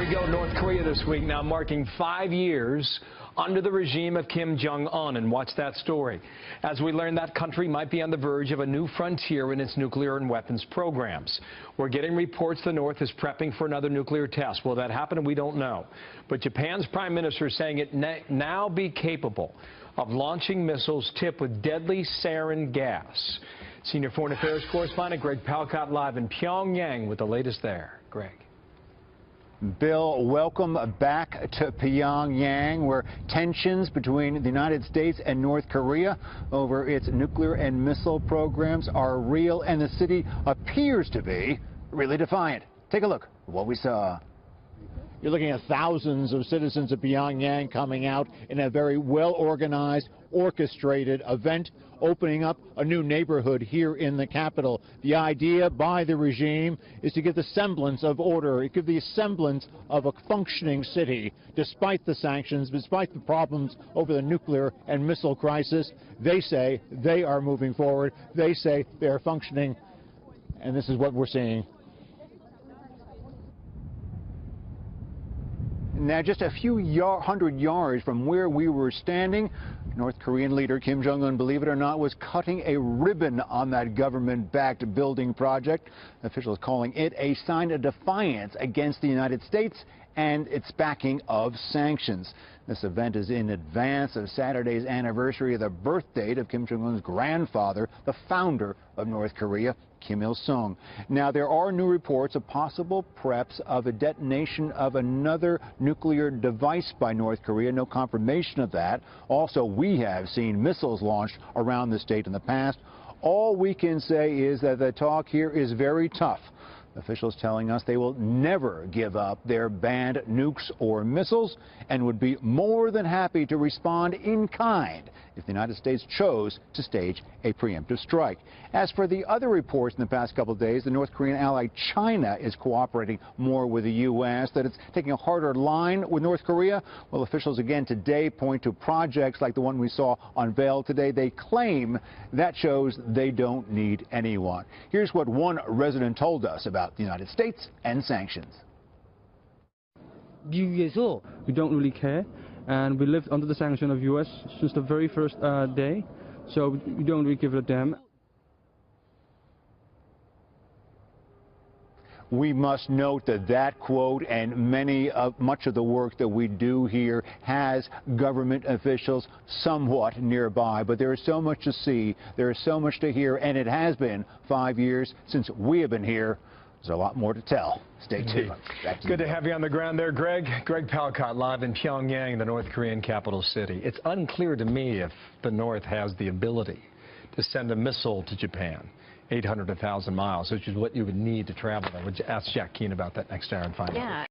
we go. North Korea this week now marking 5 years under the regime of Kim Jong-un. And watch that story. As we learn, that country might be on the verge of a new frontier in its nuclear and weapons programs. We're getting reports the North is prepping for another nuclear test. Will that happen? We don't know. But Japan's prime minister is saying it now be capable of launching missiles tipped with deadly sarin gas. Senior Foreign Affairs correspondent Greg Palkot live in Pyongyang with the latest there. Greg. Bill, welcome back to Pyongyang, where tensions between the United States and North Korea over its nuclear and missile programs are real, and the city appears to be really defiant. Take a look at what we saw. You're looking at thousands of citizens of Pyongyang coming out in a very well-organized, orchestrated event, opening up a new neighborhood here in the capital. The idea by the regime is to give the semblance of order, give the semblance of a functioning city. Despite the sanctions, despite the problems over the nuclear and missile crisis, they say they are moving forward. They say they are functioning, and this is what we're seeing. Now, just a few hundred yards from where we were standing, North Korean leader Kim Jong-un, believe it or not, was cutting a ribbon on that government-backed building project. Officials calling it a sign of defiance against the United States and its backing of sanctions. This event is in advance of Saturday's anniversary of the birth date of Kim Jong-un's grandfather, the founder of North Korea, Kim Il-sung. Now, there are new reports of possible preps of a detonation of another nuclear device by North Korea. No confirmation of that. Also, we have seen missiles launched around the state in the past. All we can say is that the talk here is very tough. Officials telling us they will never give up their banned nukes or missiles and would be more than happy to respond in kind if the United States chose to stage a preemptive strike. As for the other reports in the past couple of days, the North Korean ally China is cooperating more with the U.S., that it's taking a harder line with North Korea. Well, officials again today point to projects like the one we saw unveiled today. They claim that shows they don't need anyone. Here's what one resident told us about the United States and sanctions. We don't really care, and we lived under the sanction of U.S. since the very first day, so we don't really give a damn. We must note that that quote and much of the work that we do here has government officials somewhat nearby, but there is so much to see, there is so much to hear, and it has been 5 years since we have been here. There's a lot more to tell. Stay tuned. Good to have you on the ground there, Greg. Greg Palkot live in Pyongyang, the North Korean capital city. It's unclear to me if the North has the ability to send a missile to Japan, 800 to 1,000 miles, which is what you would need to travel there. Would you ask Jack Keane about that next hour and find out?